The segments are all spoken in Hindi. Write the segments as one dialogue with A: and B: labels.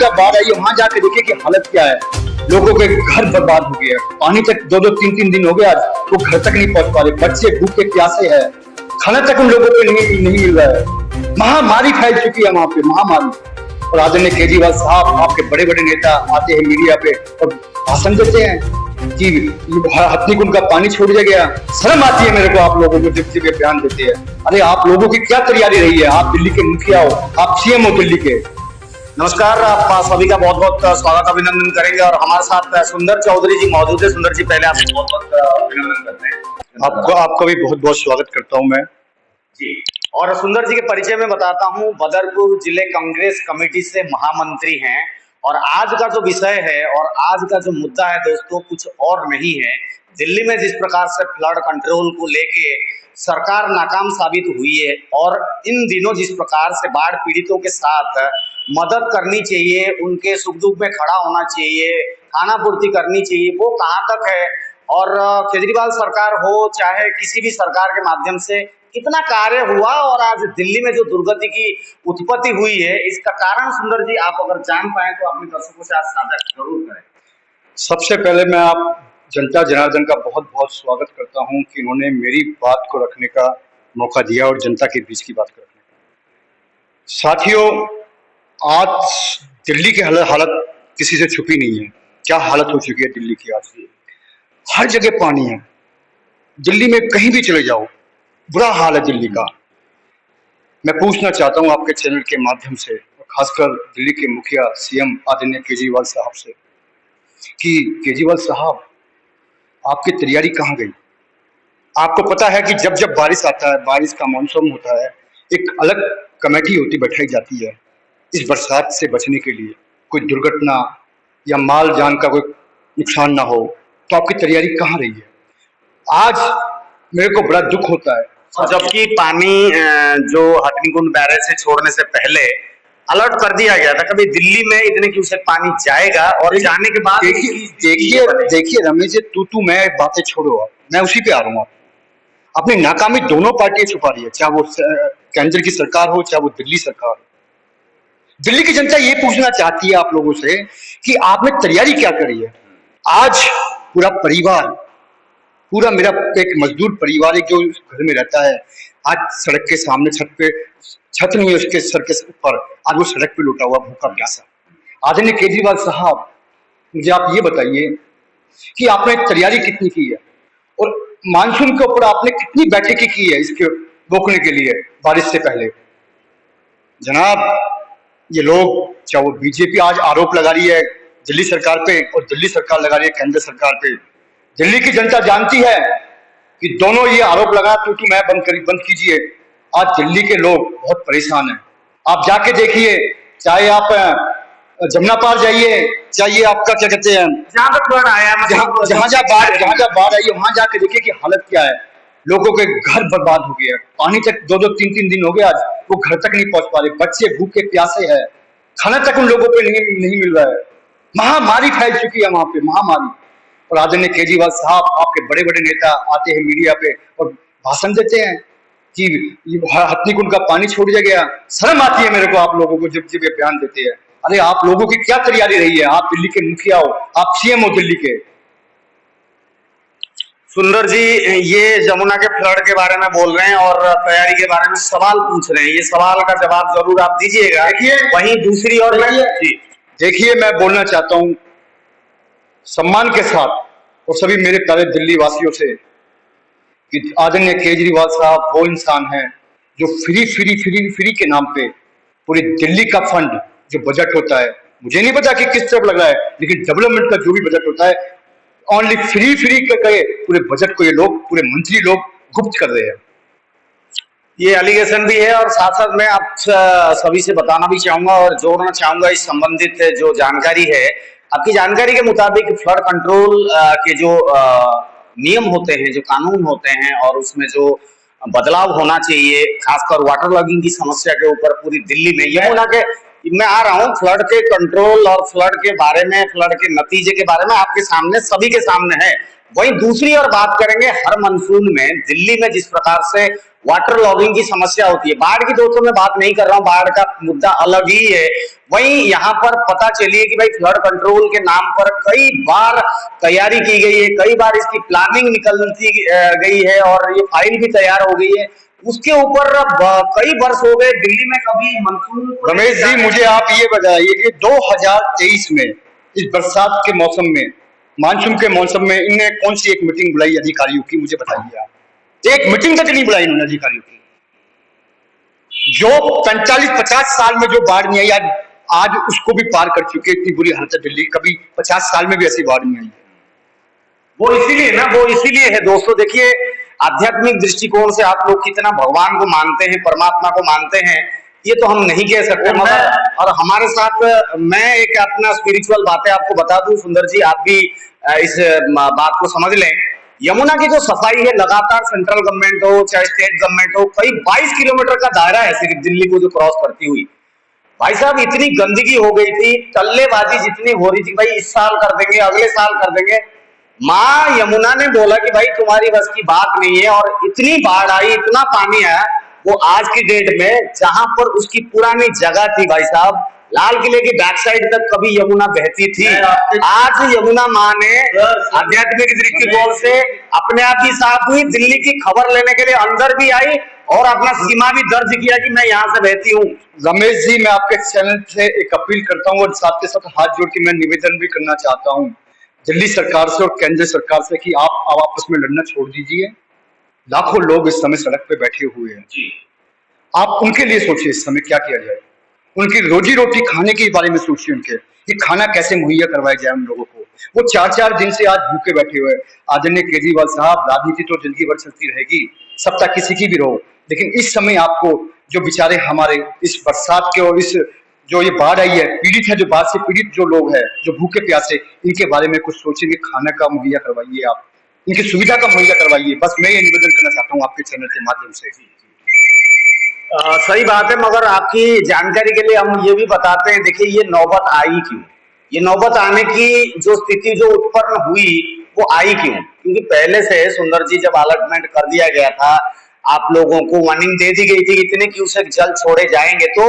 A: जहाँ बाढ़ आई है वहां जाके देखिए कि हालत क्या है। लोगों के घर बर्बाद हो गए, पानी तक 2-2 3-3 दिन हो गए, आज वो घर तक नहीं पहुंच पा रहे, बच्चे भूखे प्यासे हैं, खाना तक उन लोगों को नहीं मिल रहा है। महामारी फैल चुकी है वहां पे, महामारी। और आदरणीय केजरीवाल साहब, आपके बड़े बड़े नेता आते हैं मीडिया पे और भाषण देते हैं कि हथनीकुंड का पानी छोड़ दिया गया। शर्म आती है मेरे को आप लोगों को जब ये बयान देते हैं। अरे आप लोगों की क्या तैयारी रही है? आप दिल्ली के मुखिया हो, आप सीएम हो दिल्ली के।
B: नमस्कार, आप सभी का बहुत बहुत स्वागत अभिनंदन करेंगे और हमारे साथ सुंदर चौधरी जी मौजूद है। सुंदर जी, पहले आपको बहुत बहुत अभिनंदन करते हैं।
A: आपका भी बहुत बहुत स्वागत करता हूं मैं
B: जी। और सुंदर जी के परिचय में बताता हूं, बदरपुर जिले कांग्रेस कमेटी से महामंत्री हैं। और आज का जो विषय है और आज का जो मुद्दा है दोस्तों, कुछ और नहीं है। दिल्ली में जिस प्रकार से फ्लड कंट्रोल को लेके सरकार नाकाम साबित हुई है और इन दिनों जिस प्रकार से बाढ़ पीड़ितों के साथ मदद करनी चाहिए, उनके सुख दुख में खड़ा होना चाहिए, खाना पूर्ति करनी चाहिए, वो कहाँ तक है। और केजरीवाल सरकार हो चाहे किसी भी सरकार के माध्यम से कितना कार्य हुआ और आज दिल्ली में जो दुर्गति की उत्पत्ति हुई है, इसका कारण सुंदर जी आप अगर जान पाए तो अपने दर्शकों से आज साझा जरूर करें।
A: सबसे पहले मैं आप जनता जनार्दन का बहुत बहुत स्वागत करता हूं कि उन्होंने मेरी बात को रखने का मौका दिया और जनता के बीच की बात को रखने का। साथियों, आज दिल्ली की हालत किसी से छुपी नहीं है। क्या हालत हो चुकी है दिल्ली की आज? हर जगह पानी है दिल्ली में, कहीं भी चले जाओ बुरा हाल है दिल्ली का। मैं पूछना चाहता हूं आपके चैनल के माध्यम से, खासकर दिल्ली के मुखिया सीएम आदरणीय केजरीवाल साहब से, कि केजरीवाल साहब आपकी तैयारी कहाँ गई? आपको पता है कि जब जब बारिश आता है, बारिश का मॉनसून होता है, एक अलग कमेटी होती बैठाई जाती है इस बरसात से बचने के लिए, कोई दुर्घटना या माल जान का कोई नुकसान ना हो। तो आपकी तैयारी कहाँ रही है? आज मेरे को बड़ा दुख होता है।
B: और जबकि पानी जो हथनीकुंड बैरेज से छोड़ने से पहले अलर्ट कर दिया गया था, कभी दिल्ली में इतने क्यूसेक पानी जाएगा और जाने के बाद
A: देखिए रमेश जी, तू मैं बातें छोड़ो, मैं उसी पे आ रहा हूँ। अपनी नाकामी दोनों पार्टियां छुपा रही है, चाहे वो केंद्र की सरकार हो चाहे वो दिल्ली सरकार हो। दिल्ली की जनता ये पूछना चाहती है आप लोगों से कि आपने तैयारी क्या करी है। आज पूरा परिवार, पूरा मेरा एक मजदूर परिवार है जो घर में रहता है, आज सड़क के सामने छत नहीं है उसके सर के ऊपर, आज वो सड़क पे लुटा हुआ भूखा प्यासा। आदरणीय केजरीवाल साहब, मुझे आप ये बताइए कि आपने तैयारी कितनी की है और मानसून के ऊपर आपने कितनी बैठकें की है इसके रोकने के लिए बारिश से पहले। जनाब, ये लोग, चाहे वो बीजेपी आज आरोप लगा रही है दिल्ली सरकार पे और दिल्ली सरकार लगा रही है केंद्र सरकार पे, दिल्ली की जनता जानती है कि दोनों ये आरोप लगा तो मैं बंद कीजिए। आज दिल्ली के लोग बहुत परेशान हैं। आप जाके देखिए, चाहे आप जमुना पार जाइए, चाहे आपका क्या कहते हैं,
B: जहां तक बाढ़ आया,
A: जहां बाढ़ आई है वहां जाके देखिए कि हालत क्या है। लोगों के घर बर्बाद हो गए, पानी तक 2-2 3-3 दिन हो गए, आज वो घर तक नहीं पहुंच पा रहे, बच्चे भूखे प्यासे हैं, खाना तक उन लोगों को नहीं मिल रहा है। महामारी फैल चुकी है वहां पे, महामारी। और आदरणीय केजरीवाल साहब, आपके बड़े बड़े नेता आते हैं मीडिया पे और भाषण देते हैं कि हथनीकुंड का पानी छोड़ दिया गया। शर्म आती है मेरे को आप लोगों को जब ये बयान देते हैं। अरे आप लोगों की क्या तैयारी रही है? आप दिल्ली के मुखिया हो, आप सीएम हो दिल्ली के।
B: सुंदर जी, ये जमुना के फ्लड के बारे में बोल रहे हैं और तैयारी के बारे में सवाल पूछ रहे हैं, ये सवाल का जवाब जरूर आप दीजिएगा।
A: देखिए,
B: वहीं दूसरी ओर
A: देखिए, मैं बोलना चाहता हूं सम्मान के साथ और सभी मेरे प्यारे दिल्ली वासियों से कि आदरणीय केजरीवाल साहब वो इंसान हैं जो फ्री के नाम पे पूरी दिल्ली का फंड, जो बजट होता है, मुझे नहीं पता कि किस तरफ लग रहा है, लेकिन डेवलपमेंट का जो भी बजट होता है, ओनली फ्री के पूरे बजट को ये लोग, पूरे मंत्री लोग गुप्त कर रहे हैं।
B: ये एलिगेशन भी है और साथ साथ मैं आप सभी से बताना भी चाहूंगा और जोड़ना चाहूंगा इस संबंधित जो जानकारी है। आपकी जानकारी के मुताबिक फ्लड कंट्रोल के जो नियम होते हैं, जो कानून होते हैं और उसमें जो बदलाव होना चाहिए, खासकर वाटर लॉगिंग की समस्या के ऊपर पूरी दिल्ली में, यमुना के मैं आ रहा हूँ फ्लड के कंट्रोल और फ्लड के बारे में, फ्लड के नतीजे के बारे में आपके सामने, सभी के सामने है। वहीं दूसरी ओर बात करेंगे, हर मानसून में दिल्ली में जिस प्रकार से वाटर लॉगिंग की समस्या होती है, बाढ़ की दोस्तों मैं बात नहीं कर रहा हूँ, बाढ़ का मुद्दा अलग ही है। वहीं यहाँ पर पता चलिए कि भाई फ्लड कंट्रोल के नाम पर कई बार तैयारी की गई है, कई बार इसकी प्लानिंग निकलती गई है और ये फाइल भी तैयार हो गई है। उसके ऊपर कई वर्ष हो गए, दिल्ली में कभी मानसून।
A: रमेश जी, मुझे आप ये बताइए कि 2023 में इस बरसात के मौसम में, मानसून के मौसम में इन्हें कौन सी एक मीटिंग बुलाई अधिकारियों की, मुझे बताइए आप। एक मीटिंग तक नहीं बुलाई इन्होंने अधिकारियों की। जो 45-50 साल में जो बाढ़ नहीं आई, आज उसको भी पार कर चुके। इतनी बुरी हालत है दिल्ली, कभी 50 साल में भी ऐसी बाढ़ नहीं आई।
B: वो इसीलिए ना, वो इसीलिए है दोस्तों। देखिए, आध्यात्मिक दृष्टिकोण से आप लोग कितना भगवान को मानते हैं, परमात्मा को मानते हैं, ये तो हम नहीं कह सकते, मगर और हमारे साथ मैं एक अपना स्पिरिचुअल बातें आपको बता दूं सुंदर जी, आप भी इस बात को समझ लें। यमुना की जो सफाई है, लगातार सेंट्रल गवर्नमेंट हो चाहे स्टेट गवर्नमेंट हो, कई 22 किलोमीटर का दायरा है सिर्फ दिल्ली को जो क्रॉस करती हुई। भाई साहब, इतनी गंदगी हो गई थी, टल्लेबाजी जितनी हो रही थी, भाई इस साल कर देंगे, अगले साल कर देंगे। माँ यमुना ने बोला कि भाई तुम्हारी बस की बात नहीं है, और इतनी बाढ़ आई, इतना पानी आया, वो आज की डेट में जहां पर उसकी पुरानी जगह थी भाई साहब, लाल किले की बैक साइड तक कभी यमुना बहती थी। आज यमुना माँ ने आध्यात्मिक दृष्टिकोण से अपने आप ही साफ हुई, दिल्ली की खबर लेने के लिए अंदर भी आई और अपना सीमा भी दर्ज किया कि मैं यहाँ से बहती हूँ।
A: रमेश जी, मैं आपके चैनल से एक अपील करता हूँ और साथ के साथ हाथ जोड़ के मैं निवेदन भी करना चाहता हूँ दिल्ली सरकार से और केंद्र सरकार से कि आप आपस में लड़ना छोड़ दीजिए। लाखों लोग इस समय सड़क पे बैठे हुए हैं
B: जी,
A: आप उनके लिए सोचिए इस समय क्या किया जाए। उनकी रोजी रोटी खाने के बारे में सोचिए, उनके ये खाना कैसे मुहैया करवाया जाए उन लोगों को। वो 4-4 दिन से आज भूखे बैठे हुए हैं। आदरणीय केजरीवाल साहब, राजनीति तो जिंदगी भर चलती रहेगी, सत्ता किसी की भी रहो, लेकिन इस समय आपको जो बेचारे हमारे इस बरसात के और इस जो ये बाढ़ आई है, पीड़ित है, जो बाढ़ से पीड़ित जो लोग हैं, जो भूखे प्यासे, इनके बारे में कुछ सोचेंगे, खाना का मुहैया करवाइए, आप इनकी सुविधा का मुहैया करवाइए। बस मैं ये निवेदन करना चाहता हूँ आपके चैनल के माध्यम से।
B: सही बात है, मगर आपकी जानकारी के लिए हम ये भी बताते हैं, देखिए ये नौबत आई क्यों, ये नौबत आने की जो स्थिति जो उत्पन्न हुई वो आई क्यों? क्योंकि पहले से सुंदर जी जब अलॉटमेंट कर दिया गया था, आप लोगों को वार्निंग दे दी गई थी इतने क्यूसेक जल छोड़े जाएंगे, तो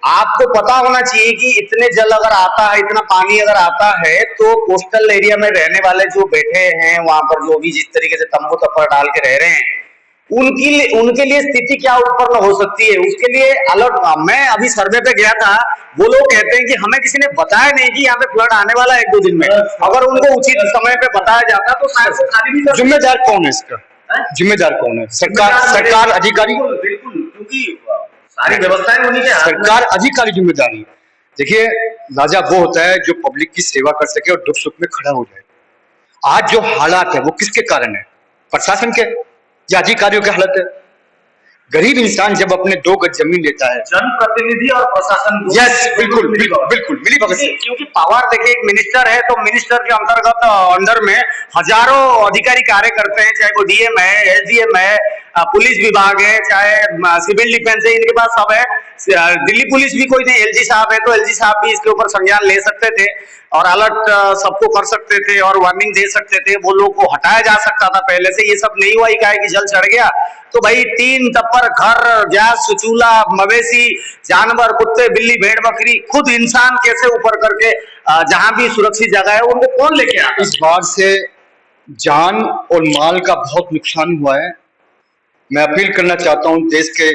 B: आपको पता होना चाहिए कि इतने जल अगर आता है, इतना पानी अगर आता है, तो कोस्टल एरिया में रहने वाले जो बैठे हैं वहां पर, जो भी जिस तरीके से तंबू तप्पर डाल के रह रहे हैं, उनके लिए स्थिति क्या उत्पन्न हो सकती है, उसके लिए अलर्ट। मैं अभी सर्वे पे गया था, वो लोग कहते हैं कि हमें किसी ने बताया नहीं कि यहाँ पे फ्लड आने वाला है 1-2 दिन में। अगर उनको उचित समय पे बताया जाता तो शायद वो खाली भी।
A: जिम्मेदार कौन है इसका? जिम्मेदार कौन है? सरकार अधिकारी?
B: बिल्कुल, क्योंकि सारी व्यवस्थाएं उन्हीं के हाथ में।
A: सरकार अधिकारी जिम्मेदारी। देखिए, राजा वो होता है जो पब्लिक की सेवा कर सके और दुख सुख में खड़ा हो जाए। आज जो हालात है वो किसके कारण है? प्रशासन के या अधिकारियों की हालत है? गरीब इंसान जब अपने 2 गज जमीन लेता है,
B: जनप्रतिनिधि और प्रशासन,
A: यस बिल्कुल बिल्कुल मिली भगत।
B: क्योंकि पावर देखिए, एक मिनिस्टर है तो मिनिस्टर के अंतर्गत अंडर में हजारों अधिकारी कार्य करते हैं, चाहे वो डीएम है, एसडीएम है, पुलिस विभाग है, चाहे सिविल डिफेंस है, इनके पास सब है। दिल्ली पुलिस भी कोई नहीं, एलजी साहब है, तो एलजी साहब भी इसके ऊपर संज्ञान ले सकते थे और अलर्ट सबको कर सकते थे और वार्निंग दे सकते थे, वो लोग को हटाया जा सकता था पहले से। ये सब नहीं हुआ, क्या है कि जल चढ़ गया तो भाई टीन टप्पर, घर, गैस, चूल्हा, मवेशी, जानवर, कुत्ते, बिल्ली, भेड़, बकरी, खुद इंसान कैसे ऊपर करके जहां भी सुरक्षित जगह है उनको कौन लेके आया?
A: इस बार से जान और माल का बहुत नुकसान हुआ है। मैं अपील करना चाहता हूं देश के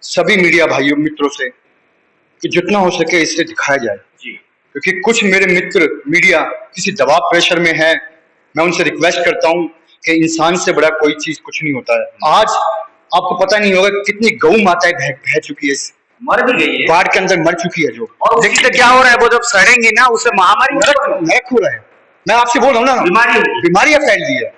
A: सभी मीडिया भाइयों मित्रों से कि जितना हो सके इसे दिखाया जाए
B: जी,
A: क्योंकि कुछ मेरे मित्र मीडिया किसी दबाव प्रेशर में है। मैं उनसे रिक्वेस्ट करता हूं कि इंसान से बड़ा कोई चीज कुछ नहीं होता है। आज आपको पता नहीं होगा कितनी गौ माताएं बह चुकी है,
B: मर भी गई है,
A: बाढ़ के अंदर मर चुकी है जो।
B: और देखिए क्या हो रहा है, वो जब सड़ेंगी ना उससे महामारी
A: महक हो रहा है। मैं आपसे बोल रहा हूँ ना, बीमारियां फैल रही है,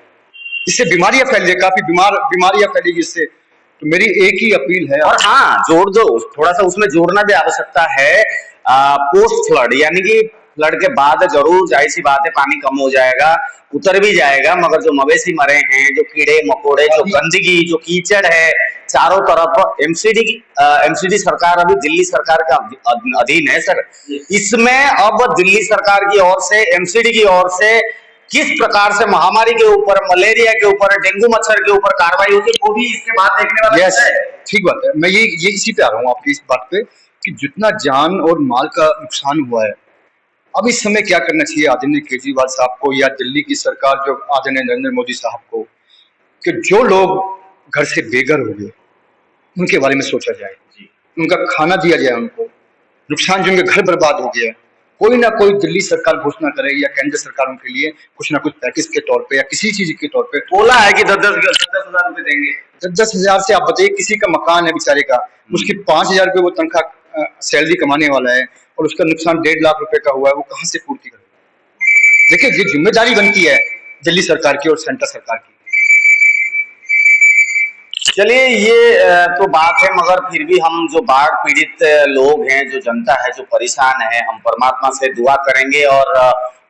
A: इससे बीमारियां फैल रही है, काफी बीमारियां फैलेगी इससे। तो मेरी एक ही अपील है।
B: और हाँ, जोड़ दो, थोड़ा सा उसमें जोड़ना भी आवश्यकता है, पोस्ट फ्लड यानी कि फ्लड के बाद जरूर जाहिर सी बात है पानी कम हो जाएगा, उतर भी जाएगा, मगर जो मवेशी मरे हैं, जो कीड़े मकोड़े, जो गंदगी, जो कीचड़ है चारों तरफ, एमसीडी सरकार अभी दिल्ली सरकार का अधीन है सर। इसमें अब दिल्ली सरकार की ओर से, एमसीडी की ओर से किस प्रकार से महामारी के ऊपर, मलेरिया के ऊपर, डेंगू मच्छर के ऊपर कार्रवाई होगी, वो भी इसके बाद देखने वाला है।
A: ठीक बात है। मैं ये इसी पे आ रहा हूँ आपकी इस बात पे कि जितना जान और माल का नुकसान हुआ है, अब इस समय क्या करना चाहिए आदरणीय केजरीवाल साहब को या दिल्ली की सरकार जो आदरणीय नरेंद्र मोदी साहब को, कि जो लोग घर से बेघर हो गए उनके बारे में सोचा जाए, उनका खाना दिया जाए, उनको नुकसान जो उनके घर बर्बाद हो गया, कोई ना कोई दिल्ली सरकार घोषणा करे या केंद्र सरकार उनके लिए कुछ ना कुछ पैकेज के तौर पे या किसी चीज के तौर पे
B: बोला है कि 10,000 रुपए देंगे।
A: 10,000 से आप बताइए, किसी का मकान है बेचारे का, उसकी 5,000 रुपये वो तनख्वाह सैलरी कमाने वाला है और उसका नुकसान 1.5 लाख रुपए का हुआ है, वो कहाँ से पूर्ति करेगा? देखिए, ये जिम्मेदारी बनती है दिल्ली सरकार की और सेंटर सरकार की।
B: चलिए, ये तो बात है, मगर फिर भी हम जो बाढ़ पीड़ित लोग हैं, जो जनता है, जो परेशान है, हम परमात्मा से दुआ करेंगे और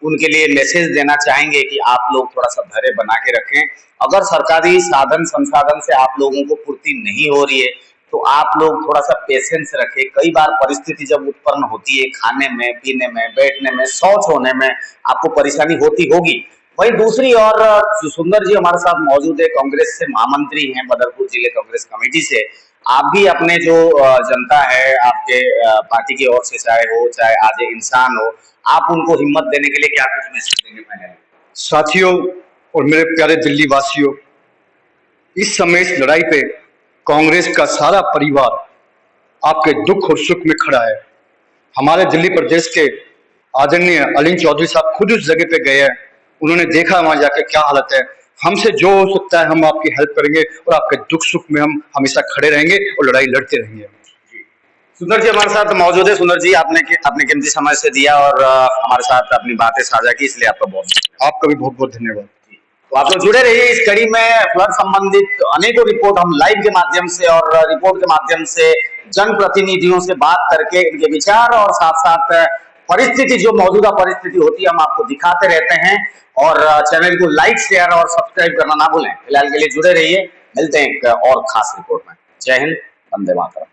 B: उनके लिए मैसेज देना चाहेंगे कि आप लोग थोड़ा सा धैर्य बना के रखें। अगर सरकारी साधन संसाधन से आप लोगों को पूर्ति नहीं हो रही है तो आप लोग थोड़ा सा पेशेंस रखें। कई बार परिस्थिति जब उत्पन्न होती है, खाने में, पीने में, बैठने में, शौच होने में आपको परेशानी होती होगी। वहीं दूसरी ओर सुंदर जी हमारे साथ मौजूद है, कांग्रेस से महामंत्री हैं, बदरपुर जिले कांग्रेस कमेटी से। आप भी अपने जो जनता है आपके पार्टी की ओर से, चाहे आज इंसान हो, आप उनको हिम्मत देने के लिए क्या कुछ मैसेज देंगे? पहले
A: साथियों और मेरे प्यारे दिल्ली वासियों, इस समय इस लड़ाई पे कांग्रेस का सारा परिवार आपके दुख और सुख में खड़ा है। हमारे दिल्ली प्रदेश के आदरणीय अलीन चौधरी साहब खुद उस जगह पे गए हैं, उन्होंने देखा वहां जाके क्या हालत है। हमसे जो हो सकता है हम आपकी हेल्प करेंगे और आपके दुख सुख में हम हमेशा खड़े रहेंगे और लड़ाई लड़ते रहेंगे।
B: सुंदर जी हमारे साथ मौजूद है। सुंदर जी, आपने अपने कीमती समय से दिया और हमारे साथ अपनी बातें साझा की, इसलिए आपका
A: भी बहुत बहुत धन्यवाद।
B: तो आप लोग जुड़े रहिए इस कड़ी में। फ्लड संबंधित अनेकों रिपोर्ट हम लाइव के माध्यम से और रिपोर्ट के माध्यम से जनप्रतिनिधियों से बात करके इनके विचार और साथ साथ परिस्थिति, जो मौजूदा परिस्थिति होती है, हम आपको दिखाते रहते हैं। और चैनल को लाइक, शेयर और सब्सक्राइब करना ना भूलें। फिलहाल के लिए जुड़े रहिए, मिलते हैं एक और खास रिपोर्ट में। जय हिंद, वंदे मातरम।